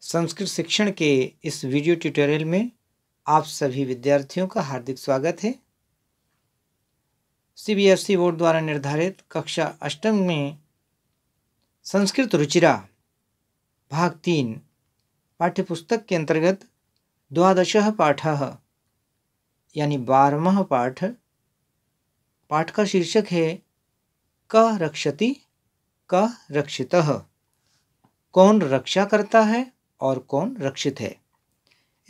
संस्कृत शिक्षण के इस वीडियो ट्यूटोरियल में आप सभी विद्यार्थियों का हार्दिक स्वागत है। सीबीएसई बोर्ड द्वारा निर्धारित कक्षा अष्टम में संस्कृत रुचिरा भाग 3 पाठ्यपुस्तक के अंतर्गत द्वादशः पाठः यानी 12वां पाठ का शीर्षक है कः रक्षति कः रक्षितः। कौन रक्षा करता है और कौन रक्षित है,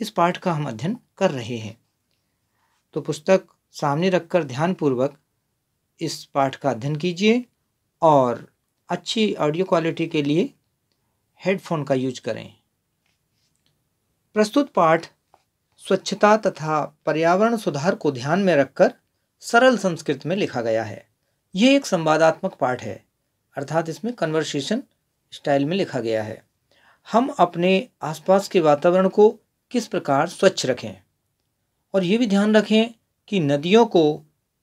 इस पाठ का हम अध्ययन कर रहे हैं। तो पुस्तक सामने रखकर ध्यानपूर्वक इस पाठ का अध्ययन कीजिए और अच्छी ऑडियो क्वालिटी के लिए हेडफोन का यूज करें। प्रस्तुत पाठ स्वच्छता तथा पर्यावरण सुधार को ध्यान में रखकर सरल संस्कृत में लिखा गया है। यह एक संवादात्मक पाठ है, अर्थात इसमें कन्वर्सेशन स्टाइल में लिखा गया है। हम अपने आसपास के वातावरण को किस प्रकार स्वच्छ रखें और ये भी ध्यान रखें कि नदियों को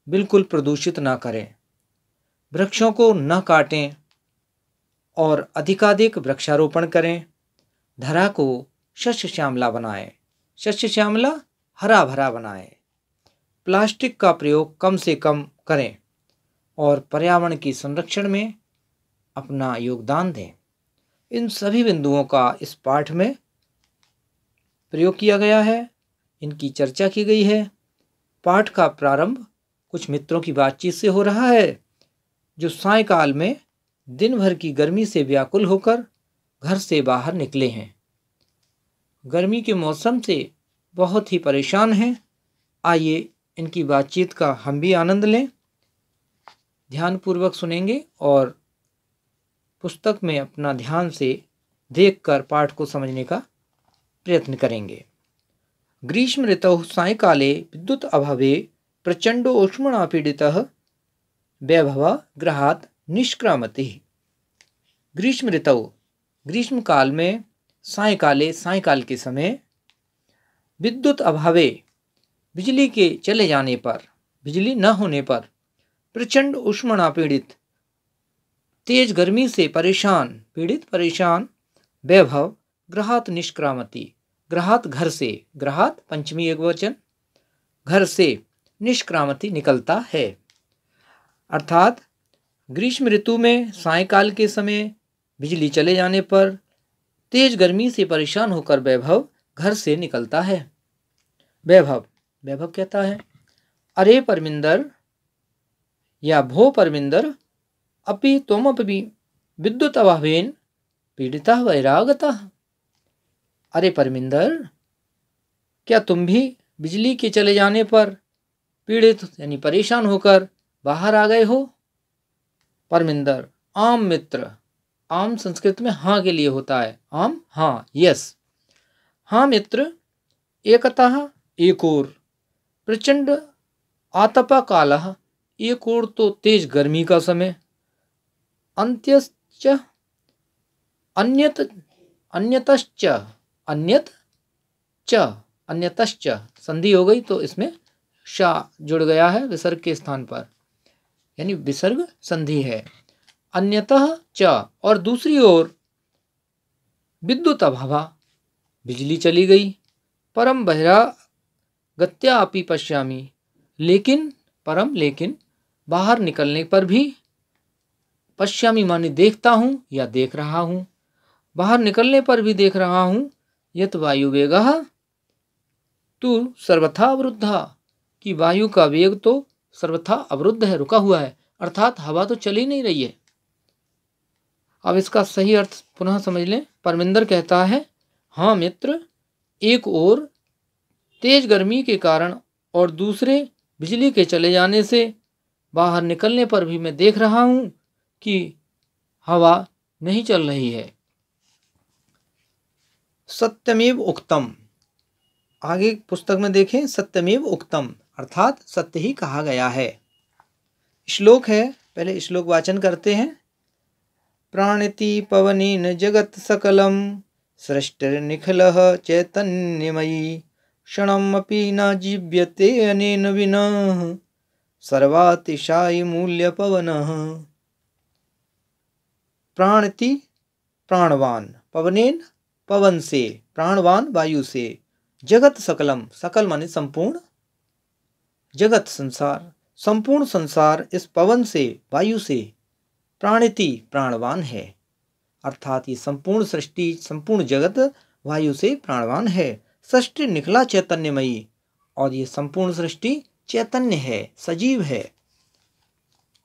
बिल्कुल प्रदूषित ना करें, वृक्षों को न काटें और अधिकाधिक वृक्षारोपण करें। धरा को शस्य श्यामला बनाएं, शस्य श्यामला हरा भरा बनाएं। प्लास्टिक का प्रयोग कम से कम करें और पर्यावरण की संरक्षण में अपना योगदान दें। इन सभी बिंदुओं का इस पाठ में प्रयोग किया गया है, इनकी चर्चा की गई है। पाठ का प्रारंभ कुछ मित्रों की बातचीत से हो रहा है जो सायंकाल में दिन भर की गर्मी से व्याकुल होकर घर से बाहर निकले हैं। गर्मी के मौसम से बहुत ही परेशान हैं। आइए इनकी बातचीत का हम भी आनंद लें, ध्यानपूर्वक सुनेंगे और पुस्तक में अपना ध्यान से देखकर पाठ को समझने का प्रयत्न करेंगे। ग्रीष्म ऋतौ सायंकाले विद्युत अभावे प्रचंडो उष्मणा पीडितः वैभवः गृहात् निष्क्रामति। ग्रीष्म ऋतौ, ग्रीष्म काल में, सायंकाले, सायंकाल के समय, विद्युत अभावे, बिजली के चले जाने पर, बिजली न होने पर, प्रचंड उष्मणा पीड़ित, तेज गर्मी से परेशान, पीड़ित परेशान, वैभव गृहात् निष्क्रामति, गृहात् घर से, गृहात् पंचमी एकवचन, घर से, निष्क्रामति निकलता है। अर्थात ग्रीष्म ऋतु में सायंकाल के समय बिजली चले जाने पर तेज गर्मी से परेशान होकर वैभव घर से निकलता है। वैभव, वैभव कहता है अरे परमिंदर या भो परमिंदर अपि त्वमपि विद्युत अभावेन पीड़ितः वैरागतः। अरे परमिंदर, क्या तुम भी बिजली के चले जाने पर पीड़ित यानी परेशान होकर बाहर आ गए हो? परमिंदर, आम मित्र, आम संस्कृत में हाँ के लिए होता है, आम हाँ, यस। हाँ मित्र, एकतः एक ओर प्रचंड आतपा कालः, एक ओर तो तेज गर्मी का समय, अन्यतश्च, अन्यतश्च संधि हो गई तो इसमें शा जुड़ गया है विसर्ग के स्थान पर, यानी विसर्ग संधि है। अन्यतः च, और दूसरी ओर विद्युत अभावा, बिजली चली गई। परम बहिरागत्या अपि पश्यामि, लेकिन, परम लेकिन, बाहर निकलने पर भी, पश्यामी माने देखता हूँ या देख रहा हूँ, बाहर निकलने पर भी देख रहा हूँ। यत वायु वेगः तु सर्वथा अवरुद्धा, कि वायु का वेग तो सर्वथा अवरुद्ध है, रुका हुआ है, अर्थात हवा तो चल ही नहीं रही है। अब इसका सही अर्थ पुनः समझ लें। परमिंदर कहता है हाँ मित्र, एक ओर तेज गर्मी के कारण और दूसरे बिजली के चले जाने से बाहर निकलने पर भी मैं देख रहा हूँ कि हवा नहीं चल रही है। सत्यमेव उक्तम, आगे पुस्तक में देखें, सत्यमेव उक्तम अर्थात सत्य ही कहा गया है। श्लोक है, पहले श्लोक वाचन करते हैं। प्राणिति पवनेन जगत् सकलम सृष्टिर्निखिलः चैतन्यमयी क्षणमपि न जीव्यते अनेन विना सर्वातिशायी मूल्य पवनः। प्राणिति प्राणवान, पवनेन पवन से, प्राणवान वायु से, जगत सकलम, सकल माने संपूर्ण, जगत संसार, संपूर्ण संसार इस पवन से, वायु से, प्राणिति प्राणवान है। अर्थात ये संपूर्ण सृष्टि, संपूर्ण जगत वायु से प्राणवान है। सृष्टि निकला चैतन्यमयी, और ये संपूर्ण सृष्टि चैतन्य है, सजीव है,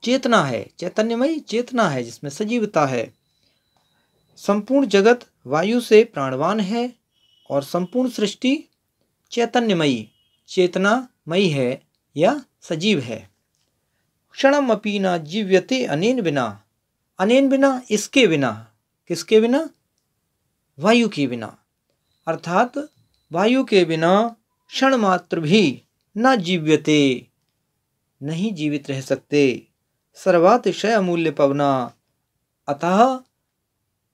चेतना है। चैतन्यमयी चेतना है जिसमें सजीवता है। संपूर्ण जगत वायु से प्राणवान है और संपूर्ण सृष्टि चैतन्यमयी, चेतनामयी है या सजीव है। क्षणम अपि न जीव्यते अनेन बिना, अनेन बिना इसके बिना, किसके बिना? वायु के बिना। अर्थात वायु के बिना क्षण मात्र भी न जीव्यते, नहीं जीवित रह सकते। सर्वातिशय अमूल्य पवना, अतः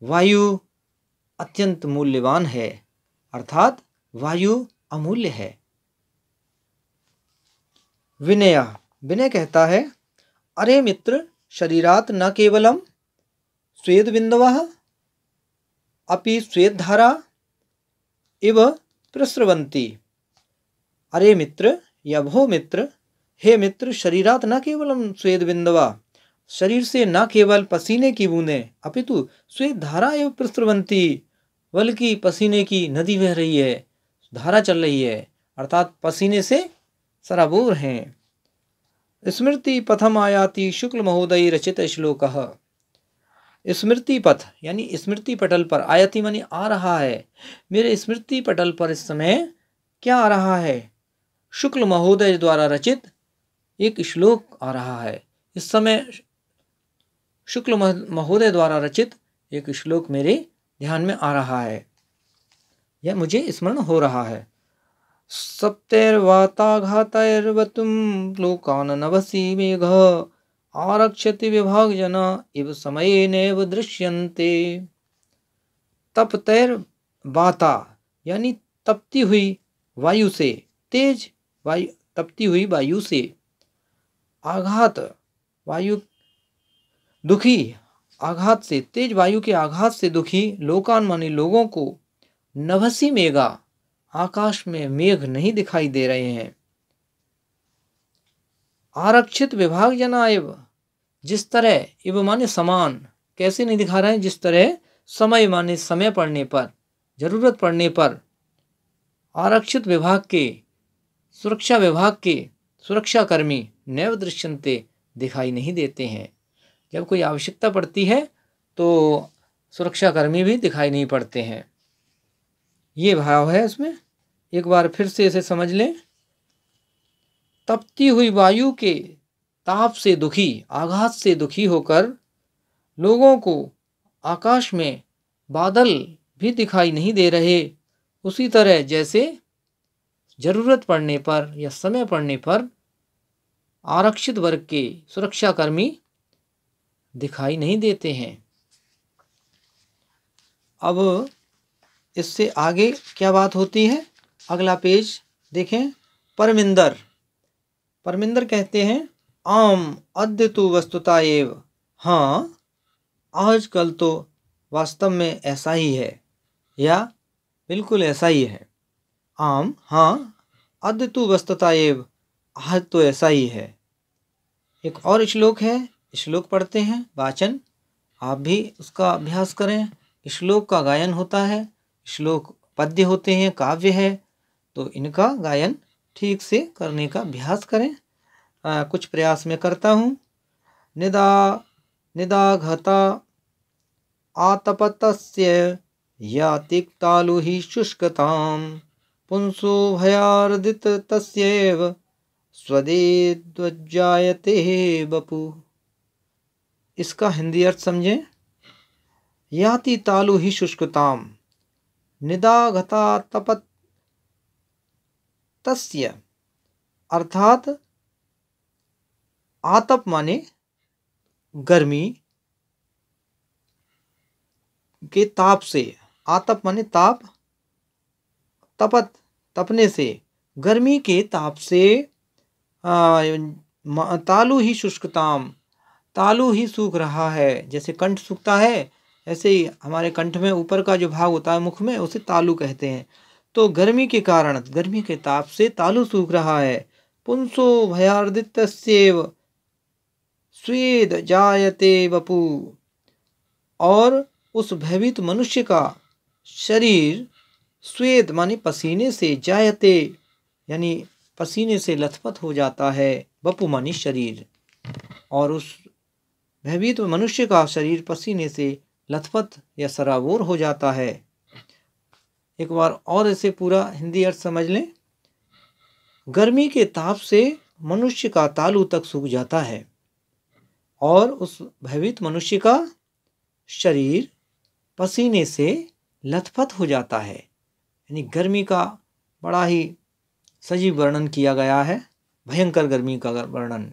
वायु अत्यंत मूल्यवान है, अर्थात वायु अमूल्य है। विनय, विनय कहता है, अरे मित्र, शरीरात न केवलम स्वेद बिंदवः अपि स्वेदधारा इव प्रस्रवन्ति। अरे मित्र या भो मित्र, हे मित्र, शरीरात न केवलम स्वेद बिंदवा, शरीर से न केवल पसीने की बूंदें, अपितु स्वेद धारा एवं प्रस्रवन्ति, बल्कि पसीने की नदी बह रही है, धारा चल रही है, अर्थात पसीने से सराबोर हैं। स्मृति पथम आयाति शुक्ल महोदय रचित श्लोकः। स्मृति पथ यानी स्मृति पटल पर, आयति मानी आ रहा है, मेरे स्मृति पटल पर इस समय क्या आ रहा है? शुक्ल महोदय द्वारा रचित एक श्लोक आ रहा है। इस समय शुक्ल महोदय द्वारा रचित एक श्लोक मेरे ध्यान में आ रहा है, यह मुझे स्मरण हो रहा है। सप्तैर्वाताघातैर्वतुं लोकान् नभसि मेघ आरक्षति विभाग जना इव समयेनैव दृश्यन्ते। तपतैर वाता यानी तपती हुई वायु से, तेज वायु, तपती हुई वायु से, आघात वायु दुखी, आघात से, तेज वायु के आघात से दुखी, लोकान माने लोगों को, नभसी मेघा आकाश में मेघ नहीं दिखाई दे रहे हैं। आरक्षित विभाग जना एव, जिस तरह, एव माने समान, कैसे नहीं दिखा रहे हैं? जिस तरह समय माने समय पड़ने पर, जरूरत पड़ने पर आरक्षित विभाग के, सुरक्षा विभाग के सुरक्षाकर्मी नैव दृश्यन्ते दिखाई नहीं देते हैं। जब कोई आवश्यकता पड़ती है तो सुरक्षाकर्मी भी दिखाई नहीं पड़ते हैं। ये भाव है इसमें। एक बार फिर से इसे समझ लें। तपती हुई वायु के ताप से दुखी, आघात से दुखी होकर लोगों को आकाश में बादल भी दिखाई नहीं दे रहे, उसी तरह जैसे जरूरत पड़ने पर या समय पड़ने पर आरक्षित वर्ग के सुरक्षाकर्मी दिखाई नहीं देते हैं। अब इससे आगे क्या बात होती है? अगला पेज देखें। परमिंदर, परमिंदर कहते हैं, आम अद्य तो वस्तुता एव, हाँ आजकल तो वास्तव में ऐसा ही है, या बिल्कुल ऐसा ही है। आम हाँ, अद्य तो वस्तुता एव, आज तो ऐसा ही है। एक और श्लोक है, श्लोक पढ़ते हैं, वाचन आप भी उसका अभ्यास करें। श्लोक का गायन होता है, श्लोक पद्य होते हैं, काव्य है, तो इनका गायन ठीक से करने का अभ्यास करें। कुछ प्रयास में करता हूँ। निदा निदाघता आतपतस्य या तिक्तालु हि शुष्कताम पुंसो भयार्दित तस्यैव स्वदेद्वज्जायते बपु। इसका हिंदी अर्थ समझें। याति तालु ही शुष्कताम निदाघता तपत तस्य, अर्थात आतप माने गर्मी के ताप से, आतप माने ताप, तपत तपने से, गर्मी के ताप से, तालु ही शुष्कताम, तालु ही सूख रहा है, जैसे कंठ सूखता है ऐसे ही हमारे कंठ में ऊपर का जो भाग होता है मुख में, उसे तालु कहते हैं। तो गर्मी के कारण, गर्मी के ताप से तालु सूख रहा है। पुंसो भयार्दितस्येव स्वेद जायते वपु। और उस भयभीत मनुष्य का शरीर स्वेद माने पसीने से, जायते यानी पसीने से लथपथ हो जाता है, वपु मानी शरीर। और उस भयभीत मनुष्य का शरीर पसीने से लथपथ या सराबोर हो जाता है। एक बार और इसे पूरा हिंदी अर्थ समझ लें। गर्मी के ताप से मनुष्य का तालू तक सूख जाता है और उस भयभीत मनुष्य का शरीर पसीने से लथपथ हो जाता है। यानी गर्मी का बड़ा ही सजीव वर्णन किया गया है, भयंकर गर्मी का वर्णन।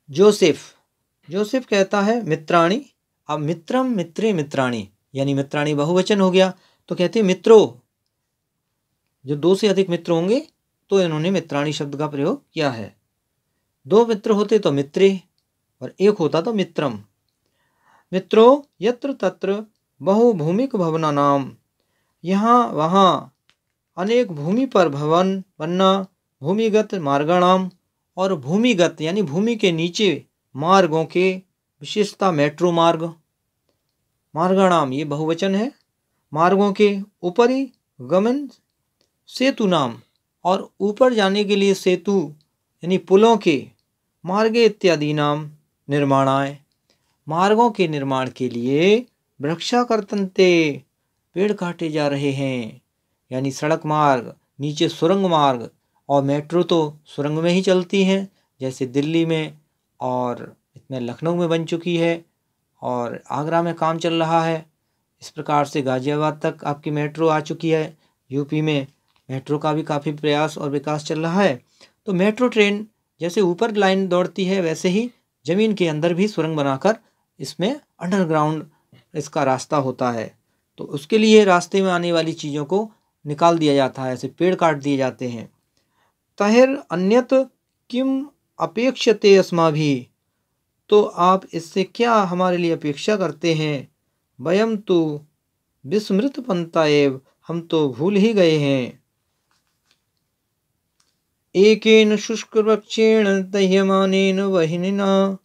जोसेफ कहता है मित्राणी। अब मित्रम मित्रे मित्राणी, यानी मित्राणी बहुवचन हो गया, तो कहते हैं मित्रों। जो 2 से अधिक मित्र होंगे तो इन्होंने मित्राणी शब्द का प्रयोग किया है। 2 मित्र होते तो मित्रे और 1 होता तो मित्रम। मित्रों यत्र तत्र बहुभूमिक भवनानाम। यहाँ वहाँ अनेक भूमि पर भवन बनना, भूमिगत मार्गाणाम, और भूमिगत यानी भूमि के नीचे मार्गों के, विशेषता मेट्रो मार्ग। मार्गाणाम ये बहुवचन है। मार्गों के ऊपरी गमन सेतु नाम, और ऊपर जाने के लिए सेतु यानी पुलों के, मार्गे इत्यादि नाम निर्माणाय, मार्गों के निर्माण के लिए वृक्षाकर्तन्ते, पेड़ काटे जा रहे हैं। यानी सड़क मार्ग, नीचे सुरंग मार्ग, और मेट्रो तो सुरंग में ही चलती हैं, जैसे दिल्ली में और इसमें लखनऊ में बन चुकी है और आगरा में काम चल रहा है। इस प्रकार से गाजियाबाद तक आपकी मेट्रो आ चुकी है। यूपी में मेट्रो का भी काफ़ी प्रयास और विकास चल रहा है। तो मेट्रो ट्रेन जैसे ऊपर लाइन दौड़ती है, वैसे ही ज़मीन के अंदर भी सुरंग बनाकर इसमें अंडरग्राउंड इसका रास्ता होता है। तो उसके लिए रास्ते में आने वाली चीज़ों को निकाल दिया जाता है, ऐसे पेड़ काट दिए जाते हैं। तहिर अन्यत किम अपेक्षते अस्माभिः, तो आप इससे क्या हमारे लिए अपेक्षा करते हैं। वयम तो विस्मृत पंता एव, हम तो भूल ही गए हैं। एकेन शुष्क वृक्षेण दह्यमानेन वह्निना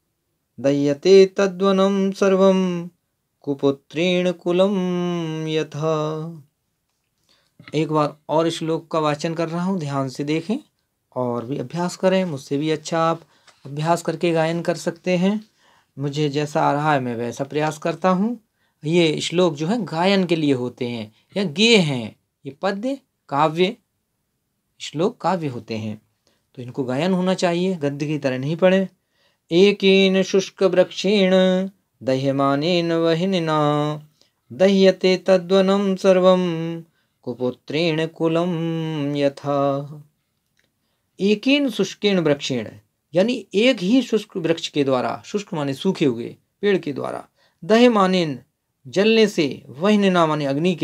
दह्यते तद्वनं सर्वं कुपुत्रेण कुलं यथा। एक बार और श्लोक का वाचन कर रहा हूँ, ध्यान से देखें और भी अभ्यास करें। मुझसे भी अच्छा आप अभ्यास करके गायन कर सकते हैं। मुझे जैसा आ रहा है मैं वैसा प्रयास करता हूँ। ये श्लोक जो है गायन के लिए होते हैं या गेय हैं। ये पद्य, काव्य, श्लोक काव्य होते हैं, तो इनको गायन होना चाहिए, गद्य की तरह नहीं पढ़े। एकेन शुष्क वृक्षेण दह्यमानेन वह्निना दह्यते तद्वनं सर्वं कुपुत्रेण कुलं यथा। एकेन शुष्केन वृक्षेण, यानी एक ही शुष्क वृक्ष के द्वारा, शुष्क माने सूखे हुए पेड़ के द्वारा, दह्यमानेन जलने से, वह्निना माने अग्नि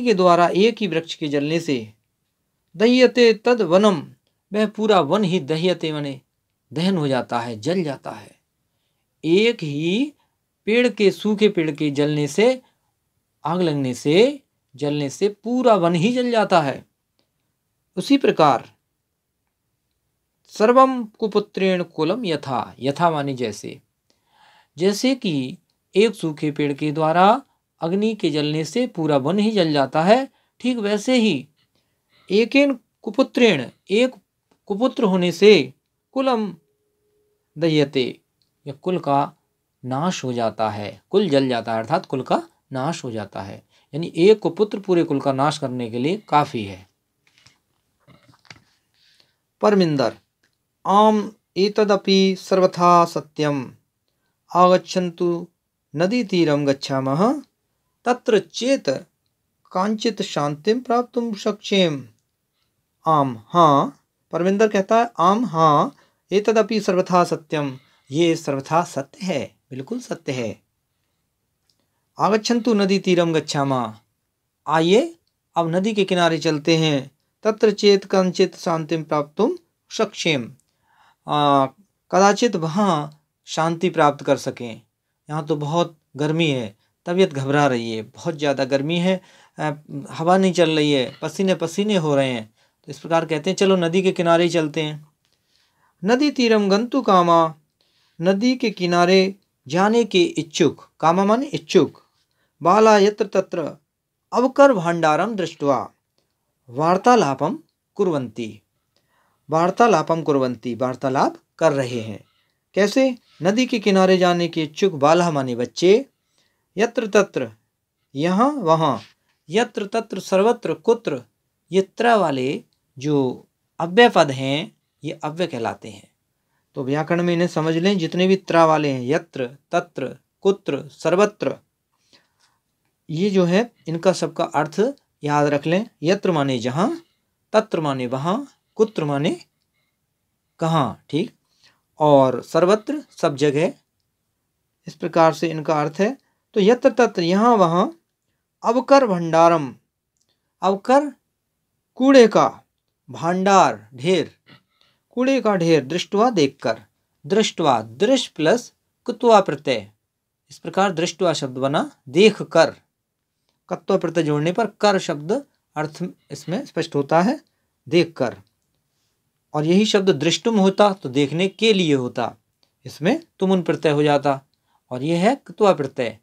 के द्वारा एक ही वृक्ष के जलने से, दह्यते तद वनम, वह पूरा वन ही दह्यते माने दहन हो जाता है, जल जाता है। एक ही पेड़ के, सूखे पेड़ के जलने से, आग लगने से, जलने से पूरा वन ही जल जाता है। उसी प्रकार सर्वम कुपुत्रेण कुलम यथा, यथा माने जैसे, जैसे कि एक सूखे पेड़ के द्वारा अग्नि के जलने से पूरा वन ही जल जाता है, ठीक वैसे ही एकेन कुपुत्रेण, एक कुपुत्र होने से, कुलम दह्यते, या कुल का नाश हो जाता है, कुल जल जाता है, अर्थात कुल का नाश हो जाता है। यानी एक कुपुत्र पूरे कुल का नाश करने के लिए काफी है। परमिंदर आम एतदपि सर्वथा सत्यम आगच्छन्तु नदी तीरम गच्छामः तत्र चेत कांचित शांतिम प्राप्तुम शक्ष्येम। आम हाँ, परमिंदर कहता है आम हाँ, एतदपि सर्वथा सत्यम, ये सर्वथा सत्य है, बिल्कुल सत्य है। आगच्छन्तु नदी तीरम गच्छामः, आइए अब नदी के किनारे चलते हैं। तत्र चेत कांचित शांतिम प्राप्तुम शक्ष्येम, कदाचित वहाँ शांति प्राप्त कर सकें। यहाँ तो बहुत गर्मी है, तबीयत घबरा रही है, बहुत ज़्यादा गर्मी है, हवा नहीं चल रही है, पसीने पसीने हो रहे हैं। तो इस प्रकार कहते हैं चलो नदी के किनारे ही चलते हैं। नदी तीरम गंतु कामा, नदी के किनारे जाने के इच्छुक, कामा माने इच्छुक, बाला यत्र तत्र अवकर भांडारम दृष्टवा वार्तालापम कुर्वन्ति, वार्तालापम कुर्वन्ति, वार्तालाप कर रहे हैं। कैसे? नदी के किनारे जाने के इच्छुक बाला माने बच्चे, यत्र तत्र यहाँ वहाँ, यत्र तत्र सर्वत्र कुत्र, ये त्र वाले जो अव्यय पद हैं ये अव्यय कहलाते हैं। तो व्याकरण में इन्हें समझ लें, जितने भी त्र वाले हैं, यत्र तत्र कुत्र सर्वत्र, ये जो है इनका सबका अर्थ याद रख लें। यत्र माने जहाँ, तत्र माने वहाँ, कुत्र माने कहाँ, ठीक, और सर्वत्र सब जगह, इस प्रकार से इनका अर्थ है। तो यत्र तत्र यहाँ वहाँ, अवकर भंडारम, अवकर कूड़े का, भांडार ढेर, कूड़े का ढेर, दृष्टवा देखकर, दृष्टवा दृष्ट प्लस कुत्वा प्रत्यय, इस प्रकार दृष्टवा शब्द बना देख कर, कत्व प्रत्यय जोड़ने पर कर शब्द अर्थ इसमें स्पष्ट होता है, देख कर। और यही शब्द दृष्टुम होता तो देखने के लिए होता, इसमें तुमुन प्रत्यय हो जाता। और यह है कुत्वा प्रत्यय,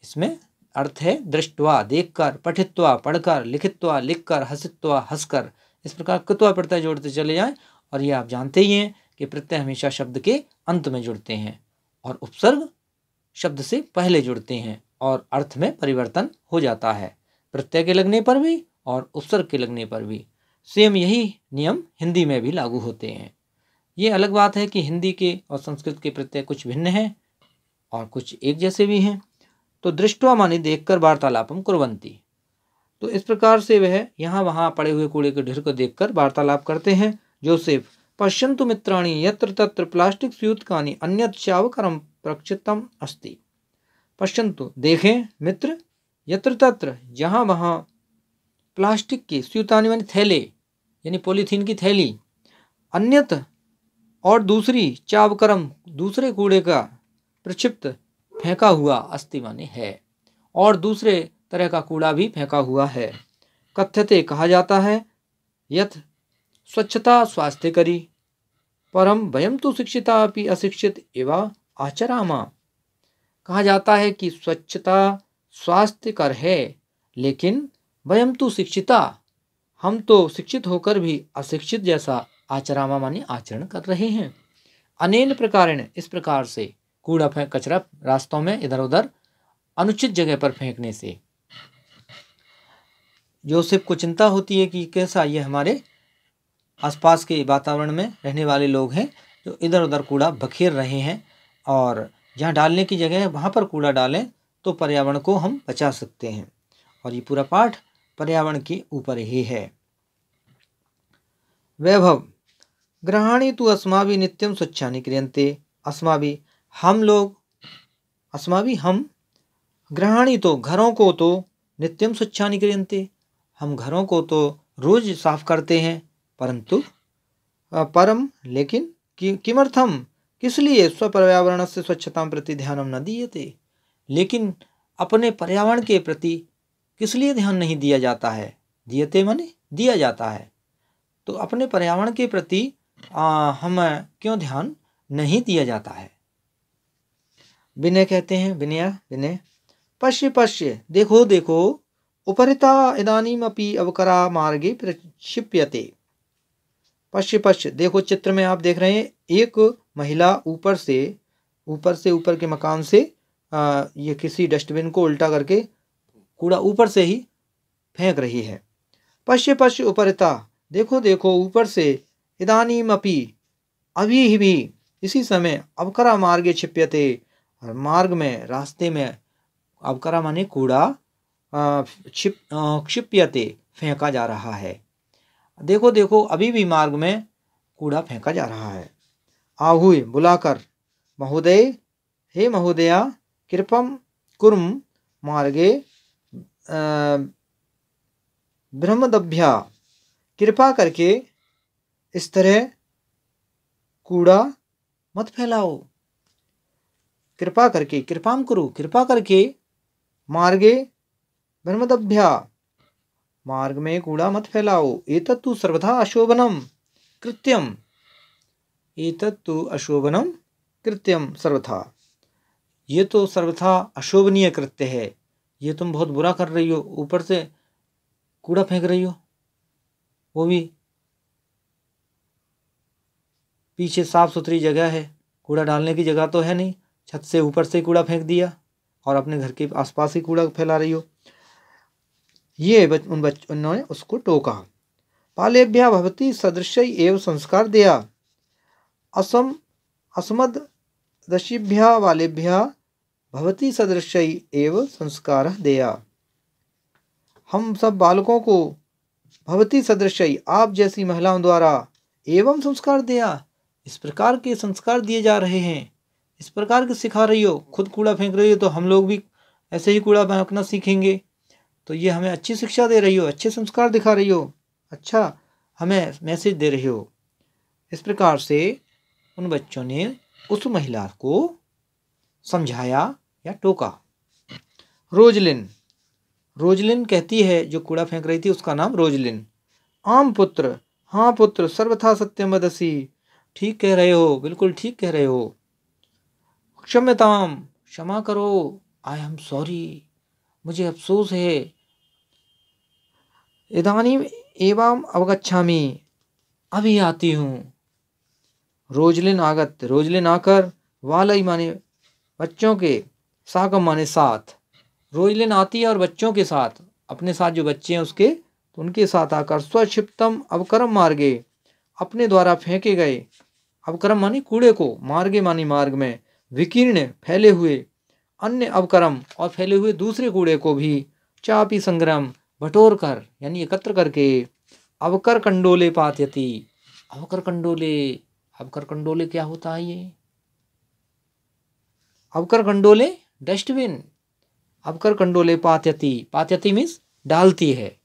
इसमें अर्थ है दृष्टवा देखकर, पठित्वा पढ़कर, लिखित्वा लिखकर, हसित्वा हंसकर, इस प्रकार कुत्वा प्रत्यय जोड़ते चले जाएं। और ये आप जानते ही हैं कि प्रत्यय हमेशा शब्द के अंत में जुड़ते हैं और उपसर्ग शब्द से पहले जुड़ते हैं और अर्थ में परिवर्तन हो जाता है, प्रत्यय के लगने पर भी और उपसर्ग के लगने पर भी। सेम यही नियम हिंदी में भी लागू होते हैं। ये अलग बात है कि हिंदी के और संस्कृत के प्रत्यय कुछ भिन्न हैं और कुछ एक जैसे भी हैं। तो दृष्टवा माने देखकर, वार्तालापम कुर्वन्ति, तो इस प्रकार से वह यहाँ वहाँ पड़े हुए कूड़े के ढेर को देखकर वार्तालाप करते हैं। जोसेफ, पश्यन्तु मित्राणि यत्र तत्र प्लास्टिक स्यूतकानि अन्यत् चावकरम प्रक्षिप्तम अस्ति। पश्यन्तु देखें मित्र, यत्र तत्र जहाँ वहाँ, प्लास्टिक की, स्यूतानि माने थैले यानी पॉलीथीन की थैली, अन्यत और दूसरी, चावकरम दूसरे कूड़े का, प्रक्षिप्त फेंका हुआ, अस्ति माने है, और दूसरे तरह का कूड़ा भी फेंका हुआ है। कथ्यते कहा जाता है, यथ स्वच्छता स्वास्थ्यकरी, परम वयम तो शिक्षिता अपि अशिक्षित एवं आचरामा। कहा जाता है कि स्वच्छता स्वास्थ्यकर है, लेकिन वयम तो शिक्षिता, हम तो शिक्षित होकर भी अशिक्षित जैसा आचरामा माने आचरण कर रहे हैं। अनेन प्रकारेण, इस प्रकार से कूड़ा कचरा रास्तों में इधर उधर अनुचित जगह पर फेंकने से जोसेफ को चिंता होती है कि कैसा ये हमारे आसपास के वातावरण में रहने वाले लोग हैं जो इधर उधर कूड़ा बखेर रहे हैं, और जहाँ डालने की जगह है वहाँ पर कूड़ा डालें तो पर्यावरण को हम बचा सकते हैं। और ये पूरा पाठ पर्यावरण के ऊपर ही है। वैभव, गृहाणि तु अस्माभिः नित्यं स्वच्छानि क्रियन्ते, अस्माभिः हम लोग, अस्माभिः हम, गृहाणि तो घरों को, तो नित्यं स्वच्छानि क्रियन्ते हम घरों को तो रोज साफ करते हैं, परंतु परम लेकिन किमर्थम, किस लिए, स्वपर्यावरण से स्वच्छता प्रति ध्यानं न दीयते, लेकिन अपने पर्यावरण के प्रति किस लिए ध्यान नहीं दिया जाता है। दीयते माने दिया जाता है, तो अपने पर्यावरण के प्रति हमें क्यों ध्यान नहीं दिया जाता है। विनय कहते हैं, विनय, पश्य पश्य देखो देखो, उपरिता इदानीमपि अवकरा मार्गे प्रक्षिप्यते। पश्य पश्य देखो, चित्र में आप देख रहे हैं एक महिला ऊपर से ऊपर के मकान से ये किसी डस्टबिन को उल्टा करके कूड़ा ऊपर से ही फेंक रही है। पश्य पश्य उपरिता देखो देखो ऊपर से, इदानीमपि अभी भी, इसी समय, अवकरा मार्गे क्षिप्यते मार्ग में, रास्ते में, अवकरा माने कूड़ा, क्षिप्यते फेंका जा रहा है। देखो देखो अभी भी मार्ग में कूड़ा फेंका जा रहा है। आहुए बुलाकर, महोदय, हे महोदया, कृपम कुर्म मार्गे ब्रह्मदभ्या, कृपा करके इस तरह कूड़ा मत फैलाओ। कृपा करके, कृपाम कुरु, कृपा करके, मार्गे ब्रह्मदभ्या, मार्ग में कूड़ा मत फैलाओ, एतत्तु सर्वथा अशोभनम कृत्यम, एतत्तु अशोभनम कृत्यम सर्वथा, ये तो सर्वथा अशोभनीय कृत्य है, ये तुम बहुत बुरा कर रही हो, ऊपर से कूड़ा फेंक रही हो, वो भी पीछे साफ सुथरी जगह है, कूड़ा डालने की जगह तो है नहीं, छत से ऊपर से कूड़ा फेंक दिया और अपने घर के आसपास ही कूड़ा फैला रही हो। ये उन्होंने उसको टोका। पालेभ्या भवती सदृशै एव संस्कार दिया, अस्मद दशीभ्या वालेभ्या भवती सदृशै एव संस्कार दिया। हम सब बालकों को भवती सदृशै, आप जैसी महिलाओं द्वारा, एवं संस्कार दिया, इस प्रकार के संस्कार दिए जा रहे हैं, इस प्रकार के सिखा रही हो। खुद कूड़ा फेंक रही हो तो हम लोग भी ऐसे ही कूड़ा फेंकना सीखेंगे। तो ये हमें अच्छी शिक्षा दे रही हो, अच्छे संस्कार दिखा रही हो, अच्छा हमें मैसेज दे रही हो। इस प्रकार से उन बच्चों ने उस महिला को समझाया या टोका। रोजलिन, रोजलिन कहती है, जो कूड़ा फेंक रही थी उसका नाम रोजलिन। आम पुत्र, हाँ पुत्र, सर्वथा सत्यम वदसी, ठीक कह रहे हो, बिल्कुल ठीक कह रहे हो। क्षम्यताम, क्षमा करो, आई एम सॉरी, मुझे अफसोस है। इदानीम एवं अवगच्छामि, अभी आती हूँ। रोजलिन आगत, रोजलिन आकर, वालई माने बच्चों के, साकम माने साथ, रोजलिन आती है और बच्चों के साथ, अपने साथ जो बच्चे हैं उसके, तो उनके साथ आकर स्वक्षिप्तम अवकरम मार्गे, अपने द्वारा फेंके गए, अवकरम माने कूड़े को, मार्गे मानी मार्ग में, विकीर्ण फैले हुए, अन्य अवकरम और फैले हुए दूसरे कूड़े को भी, चापी संग्रम बटोर कर यानी एकत्र करके, अवकर कंडोले पात्यति, अवकर कंडोले, अवकर कंडोले क्या होता है ये? अवकर कंडोले डस्टबिन, अवकर कंडोले पात्यति, पात्यति मीन्स डालती है,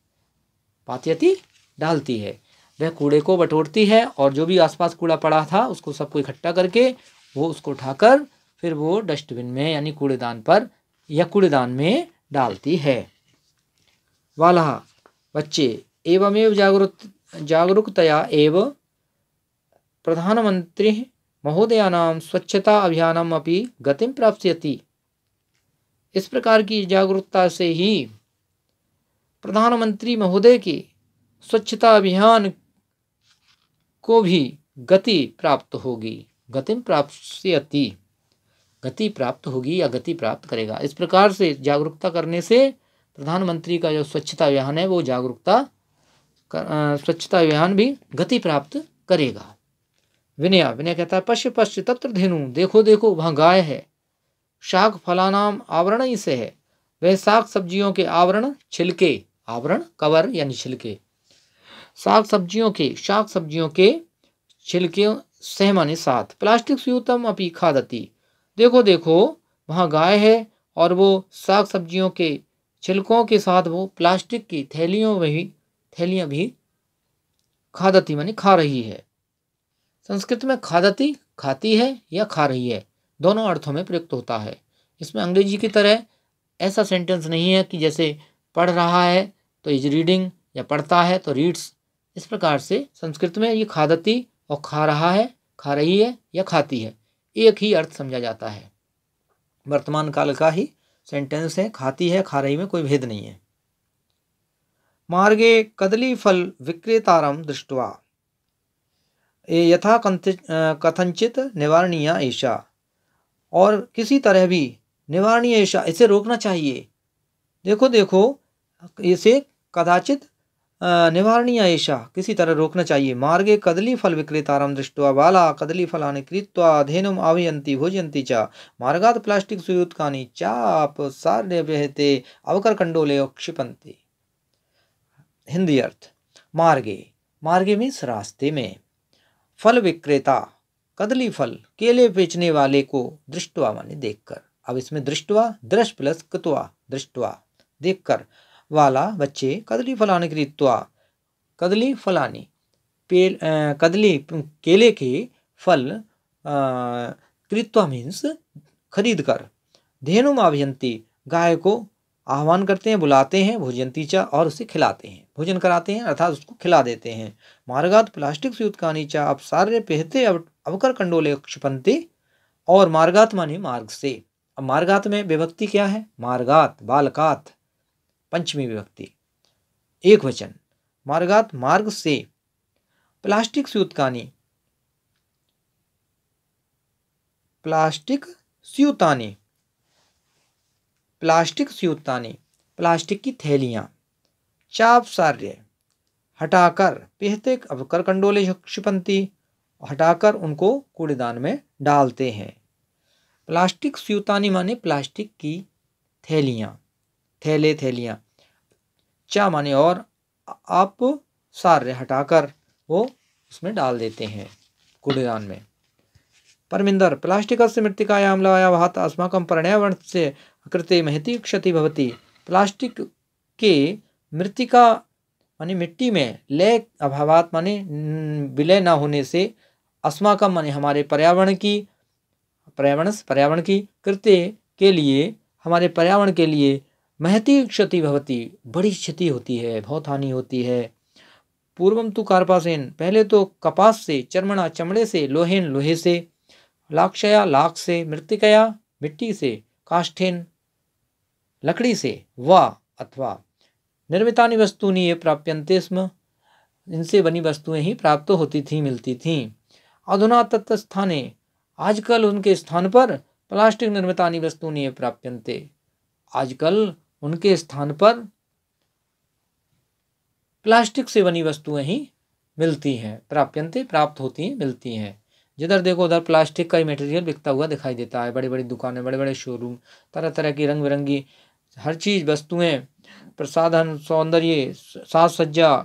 पात्यति डालती है, वह कूड़े को बटोरती है और जो भी आसपास कूड़ा पड़ा था उसको सबको इकट्ठा करके वो उसको उठाकर फिर वो डस्टबिन में यानी कूड़ेदान पर या कूड़ेदान में डालती है। वाला बच्चे, एवमेव जागरूकतया एव प्रधानमंत्री महोदयानां स्वच्छता अभियानम अपि गतिम प्राप्स्यति, इस प्रकार की जागरूकता से ही प्रधानमंत्री महोदय के स्वच्छता अभियान को भी गति प्राप्त होगी, गतिम प्राप्स्यति, गति प्राप्त होगी या गति प्राप्त करेगा। इस प्रकार से जागरूकता करने से प्रधानमंत्री का जो स्वच्छता अभियान है वो स्वच्छता अभियान भी गति प्राप्त करेगा। विनय, विनय कहता है, पश्य पश्य तत्र धेनु, देखो देखो वहाँ गाय है, शाक फलानाम आवरण से है, वह साग सब्जियों के आवरण, छिलके, आवरण कवर यानी छिलके, शाक सब्जियों के छिलके सह माने साथ, प्लास्टिक स्यूतम अपि खादती, देखो देखो वहाँ गाय है और वो साग सब्जियों के छिलकों के साथ वो प्लास्टिक की थैलियाँ भी खादती माने खा रही है। संस्कृत में खादती खाती है या खा रही है, दोनों अर्थों में प्रयुक्त होता है। इसमें अंग्रेजी की तरह ऐसा सेंटेंस नहीं है कि जैसे पढ़ रहा है तो इज रीडिंग या पढ़ता है तो रीड्स, इस प्रकार से संस्कृत में ये खादती और खा रहा है, खा रही है या खाती है, एक ही अर्थ समझा जाता है। वर्तमान काल का ही सेंटेंस है, खाती है खा रही में कोई भेद नहीं है। मार्गे कदली फल विक्रेतारम दृष्ट्वा, यथा कथंचित निवारणीय ऐसा, और किसी तरह भी निवारणीय ऐसा, इसे रोकना चाहिए, देखो देखो इसे कदाचित निवारणीय ऐसा, किसी तरह रोकना चाहिए। मार्गे कदली फल विक्रेतारम दृष्ट्वा बाला कदली फलानि कृत्वा धेनुम आवयन्ति भोजयन्ति च, मार्गात् प्लास्टिक स्यूतकानि चाप सार्यव्यहते अवकर कंडोले क्षिपन्ति। हिंदी अर्थ, मार्गे, मार्गे मीन्स रास्ते में, फल विक्रेता कदली फल केले बेचने वाले को दृष्टवा माने देखकर, अब इसमें दृष्टवा दृश प्लस कृत्वा, दृष्टवा देखकर, वाला बच्चे कदली फलानि कृत्वा, कदली फलानी कदली केले के फल कृत्वा मीन्स खरीद कर। धेनुमाभियन्ति, गाय को आह्वान करते हैं, बुलाते हैं। भोजयन्ति च, और उसे खिलाते हैं, भोजन कराते हैं अर्थात उसको खिला देते हैं। मार्गात प्लास्टिक स्यूतकानि च अपसार्य पिहते अवकर कंडोले क्षिपन्ति, और मार्गात माने मार्ग से। अब मार्गात में विभक्ति क्या है? मार्गात, बालकात, पंचमी विभक्ति, एक वचन। मार्गात मार्ग से, प्लास्टिक स्यूतकानि, प्लास्टिक स्यूतानि, प्लास्टिक स्यूतानि, प्लास्टिक की थैलियां। चापसार्य, हटाकर। पिहते अवकर कंडोले क्षिपन्ति, हटाकर उनको कूड़ेदान में डालते हैं। प्लास्टिक स्यूतानि माने प्लास्टिक की थैलियां, थैले, थैलियां। चा माने और, आप सार्य, हटाकर वो उसमें डाल देते हैं कूड़ेदान में। परमिंदर, प्लास्टिकस्य मृत्तिकायां लयावहात् अस्माकं पर्यावरणस्य कृते महती क्षति भवति। प्लास्टिक के मृत्तिका माने मिट्टी में लय अभावात माने विलय न होने से, अस्माकं माने हमारे पर्यावरण की कृते के लिए, हमारे पर्यावरण के लिए महती क्षति भवति, बड़ी क्षति होती है, बहुत हानि होती है। पूर्वम तु कार्पासेन, पहले तो कपास से, चर्मणा, चमड़े से, लोहेन, लोहे से, लाक्षया, लाख से, मृत्तिकया, मिट्टी से, काष्ठेन, लकड़ी से, व अथवा निर्मितानि वस्तूनि ये प्राप्यन्ते स्म, इनसे बनी वस्तुएं ही प्राप्त होती थी, मिलती थीं। अधुना तत्स्थाने, आजकल उनके स्थान पर, प्लास्टिक निर्मितानि वस्तूनि ये प्राप्यन्ते, आजकल उनके स्थान पर प्लास्टिक से बनी वस्तुएं ही मिलती हैं। प्राप्यन्ते, प्राप्त होती हैं, मिलती हैं। जिधर देखो उधर प्लास्टिक का ही मटेरियल बिकता हुआ दिखाई देता है। बड़ी बड़ी दुकानें, बड़े बड़े शोरूम, तरह तरह की रंग बिरंगी हर चीज़, वस्तुएं, प्रसाधन, सौंदर्य, साज सज्जा,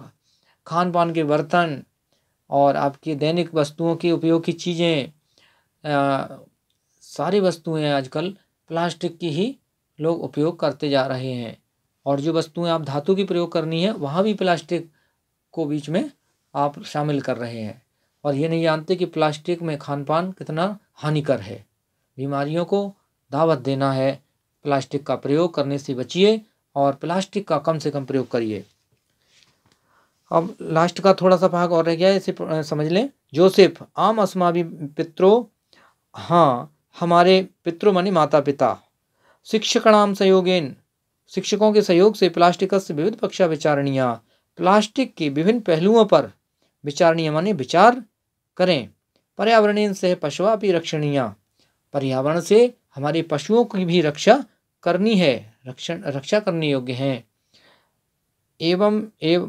खान पान के बर्तन और आपकी दैनिक वस्तुओं की उपयोग की चीज़ें, सारी वस्तुएं आजकल प्लास्टिक की ही लोग उपयोग करते जा रहे हैं। और जो वस्तुएं आप धातु की प्रयोग करनी है, वहाँ भी प्लास्टिक को बीच में आप शामिल कर रहे हैं, और ये नहीं जानते कि प्लास्टिक में खान पान कितना हानिकर है। बीमारियों को दावत देना है, प्लास्टिक का प्रयोग करने से बचिए और प्लास्टिक का कम से कम प्रयोग करिए। अब लास्ट का थोड़ा सा भाग और रह गया है, इसे समझ लें। जोसेफ, आम अस्माभि पित्रो, हाँ हमारे पितृ माने माता पिता, शिक्षकाणाम सहयोगेन, शिक्षकों के सहयोग से, प्लास्टिकस्य विविध पक्षा विचारणीया, प्लास्टिक के विभिन्न पहलुओं पर, विचारणीय माने विचार करें। पर्यावरणेन सह पशुआपि रक्षणीया, पर्यावरण से हमारे पशुओं की भी रक्षा करनी है, रक्षा करने योग्य हैं। एवं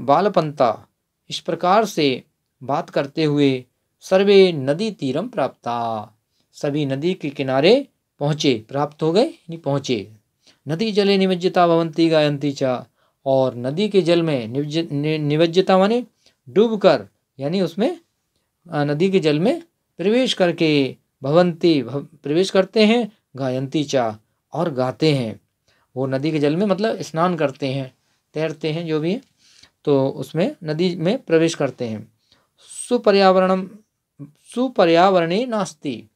बालपंता, इस प्रकार से बात करते हुए, सर्वे नदी तीरम प्राप्ता, सभी नदी के किनारे पहुँचे, प्राप्त हो गए यानी पहुँचे। नदी जले निमज्जिता भवन्ति गायन्ति च, और नदी के जल में निमज्जिता माने डूबकर, यानी उसमें नदी के जल में प्रवेश करके, भवन्ति प्रवेश करते हैं, गायन्ति च और गाते हैं। वो नदी के जल में मतलब स्नान करते हैं, तैरते हैं, जो भी है, तो उसमें नदी में प्रवेश करते हैं। सुपर्यावरणे नास्ति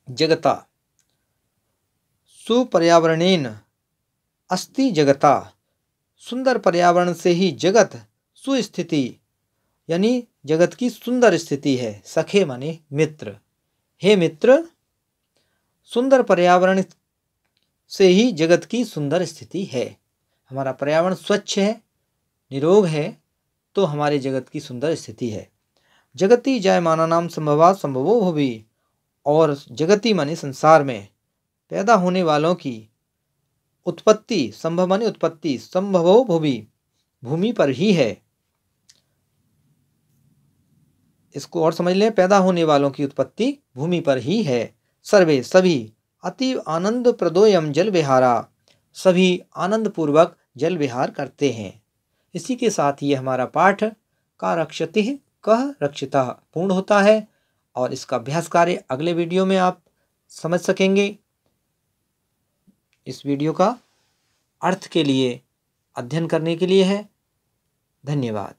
जगता, सुपर्यावरणेन अस्ति जगता, सुंदर पर्यावरण से ही जगत सुस्थिति, यानी जगत की सुंदर स्थिति है। सखे माने मित्र, हे मित्र, सुंदर पर्यावरण से ही जगत की सुंदर स्थिति है। हमारा पर्यावरण स्वच्छ है, निरोग है, तो हमारे जगत की सुंदर स्थिति है। जगति जायमानानां संभवात् संभवो भुवि, और जगति माने संसार में पैदा होने वालों की उत्पत्ति, संभव माने उत्पत्ति, संभवो भुवि, भूमि पर ही है। इसको और समझ लें, पैदा होने वालों की उत्पत्ति भूमि पर ही है। सर्वे, सभी, अतीव आनंद प्रदोयम जल विहारा, सभी आनंद पूर्वक जल विहार करते हैं। इसी के साथ ये हमारा पाठ का रक्षति कह रक्षिता पूर्ण होता है, और इसका अभ्यास कार्य अगले वीडियो में आप समझ सकेंगे। इस वीडियो का अर्थ के लिए, अध्ययन करने के लिए है। धन्यवाद।